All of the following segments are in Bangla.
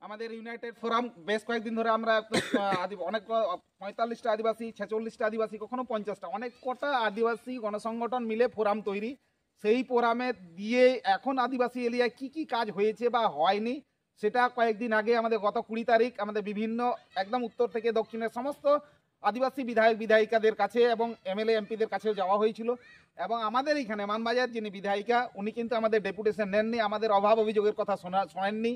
আমাদের ইউনাইটেড ফোরাম বেশ কয়েকদিন ধরে আমরা অনেক 45টা আদিবাসী, 46টা আদিবাসী, কখনো 50টা, অনেক কটা আদিবাসী গণসংগঠন মিলে ফোরাম তৈরি। সেই ফোরামে দিয়ে এখন আদিবাসী এরিয়ায় কি কি কাজ হয়েছে বা হয়নি সেটা কয়েকদিন আগে আমাদের গত 20 তারিখ আমাদের বিভিন্ন একদম উত্তর থেকে দক্ষিণের সমস্ত আদিবাসী বিধায়ক বিধায়িকাদের কাছে এবং এমএলএ এমপিদের কাছেও যাওয়া হয়েছিল। এবং আমাদের এইখানে মানবাজার যিনি বিধায়িকা উনি কিন্তু আমাদের ডেপুটেশন নেননি, আমাদের অভাব অভিযোগের কথা শোনেননি।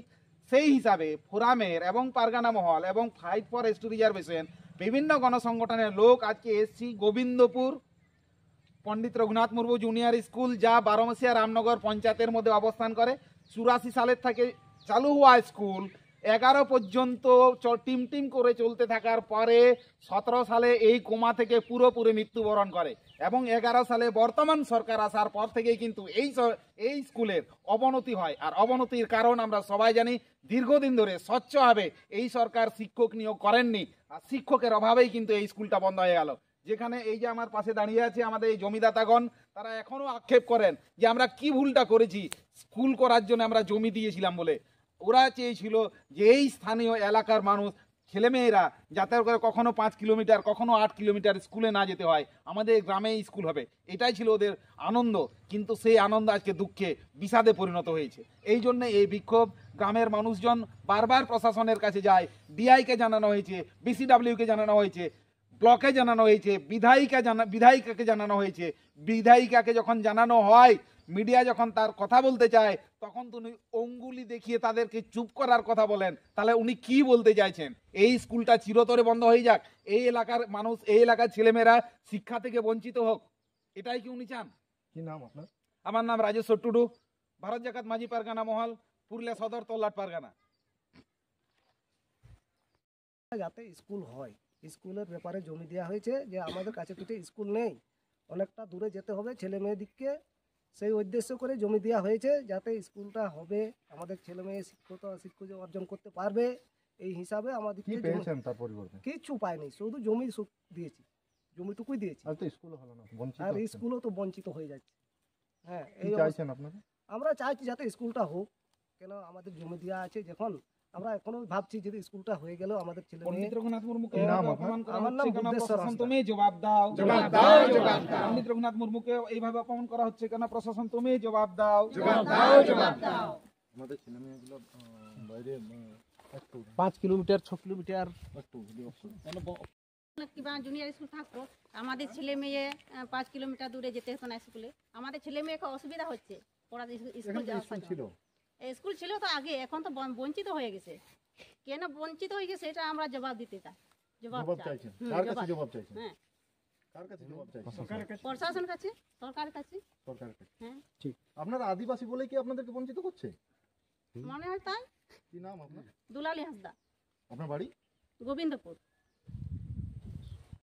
সেই হিসাবে ফোরামের এবং পারগানা মহল এবং ফাইট ফর এসটি রিজার্ভেশন বিভিন্ন গণসংগঠনের লোক আজকে এসছি গোবিন্দপুর পণ্ডিত রঘুনাথ মুর্মু জুনিয়র স্কুল, যা বারোমাসিয়া রামনগর পঞ্চায়েতের মধ্যে অবস্থান করে। 84 সালের থেকে চালু হওয়া স্কুল 11 পর্যন্ত টিম করে চলতে থাকার পরে 17 সালে এই কোমা থেকে পুরোপুরি মৃত্যুবরণ করে এবং 11 সালে বর্তমান সরকার আসার পর থেকেই কিন্তু এই স্কুলের অবনতি হয়। আর অবনতির কারণ আমরা সবাই জানি, দীর্ঘদিন ধরে স্বচ্ছভাবে এই সরকার শিক্ষক নিয়োগ করেননি, আর শিক্ষকের অভাবেই কিন্তু এই স্কুলটা বন্ধ হয়ে গেল। যেখানে এই যে আমার পাশে দাঁড়িয়ে আছে আমাদের এই জমিদাতাগণ, তারা এখনো আক্ষেপ করেন যে আমরা কি ভুলটা করেছি, স্কুল করার জন্য আমরা জমি দিয়েছিলাম বলে। ওরা চেয়েছিল যে এই স্থানীয় এলাকার মানুষ ছেলেমেয়েরা যাতে করে কখনো 5 কিলোমিটার কখনো 8 কিলোমিটার স্কুলে না যেতে হয়, আমাদের গ্রামেই স্কুল হবে, এটাই ছিল ওদের আনন্দ। কিন্তু সেই আনন্দ আজকে দুঃখে বিষাদে পরিণত হয়েছে। এই জন্য এই বিক্ষোভ। গ্রামের মানুষজন বারবার প্রশাসনের কাছে যায়, ডিআইকে জানানো হয়েছে, বিসিডাব্লিউকে জানানো হয়েছে, ব্লকে জানানো হয়েছে, বিধায়িকাকে জানানো হয়েছে। বিধায়িকাকে যখন জানানো হয়, মিডিয়া যখন তার কথা বলতে চায়, তখন তিনি অঙ্গুলি দেখিয়ে তাদেরকে চুপ করার কথা বলেন। তাহলে উনি কি বলতে চাইছেন? এই স্কুলটা চিরতরে বন্ধ হয়ে যাক, এই এলাকার মানুষ, এই এলাকার ছেলেমেয়েরা শিক্ষা থেকে বঞ্চিত হোক, এটাই কি উনি চান? কি নাম আপনার? আমার নাম রাজেশ্বর টুডু, ভারত জাকাত মাঝি পারগানা মহল, পুরুলিয়া সদর, তল্লাট পারগানা। যাতে স্কুল হয়, স্কুলের ব্যাপারে জমি দেওয়া হয়েছে যে আমাদের কাছে পিঠে স্কুল নেই, অনেকটা দূরে যেতে হবে ছেলে মেয়েদিককে, সেই উদ্দেশ্য করে জমি দেওয়া হয়েছে যাতে স্কুলটা হবে, আমাদের ছেলে মেয়ে শিক্ষা অর্জন করতে পারবে। এই হিসাবে আমাদের কি পেয়েছেন তার পরিবর্তে? কিছু পাইনি, শুধু জমি দিয়েছি, জমিটুকুই দিয়েছি। আর তো স্কুল হলো না, বঞ্চিত আর হচ্ছেন। স্কুলও তো বঞ্চিত হয়ে যাচ্ছে। হ্যাঁ, কি চাইছেন আপনারা? আমরা চাইছি যাতে স্কুলটা হোক, কেন আমাদের জমি দেওয়া আছে যখন, আমরা এখনো ভাবছি যদি স্কুলটা হয়ে গেল আমাদের ছেলে মেয়ে। পণ্ডিত রঘুনাথ মুর্মুকে নাম অপমান করা আমার নাম হচ্ছে কেন? বুদ্ধেশ্বর প্রশাসন হাঁসদা। তুমি জবাব দাও, জবাব দাও, জবাব দাও। পণ্ডিত রঘুনাথ মুর্মুকে এইভাবে অপমান করা হচ্ছে কেন? প্রশাসন তুমি জবাব দাও, জবাব দাও, জবাব দাও। আমাদের ছেলে মেয়েগুলো বাইরে একটু 5 কিলোমিটার 6 কিলোমিটার একটু কিংবা জুনিয়র স্কুল থাকতো, আমাদের ছেলে মেয়ে 5 কিলোমিটার দূরে যেতে হতো না স্কুলে। আমাদের ছেলে মেয়েকে অসুবিধা হচ্ছে পড়াতে, স্কুল যাওয়া ছিল। স্কুল ছিল তো আগে, এখন তো বঞ্চিত হয়ে গেছে। কেন বঞ্চিত হয়ে গেছে এটা আমরা জবাব দিতে চাই। জবাব চাইছেন? হুম, কার কাছে জবাব চাইছেন? হ্যাঁ, কার কাছে জবাব চাইছেন? প্রশাসন কাছে, সরকারের কাছে। সরকারের কাছে। হ্যাঁ, আপনারা আদিবাসী বলে কি আপনাদেরকে বঞ্চিত করছে? মনে হয় তাই। কি নাম আপনার? দুলালী হাঁসদা, আপনার বাড়ি? গোবিন্দপুর।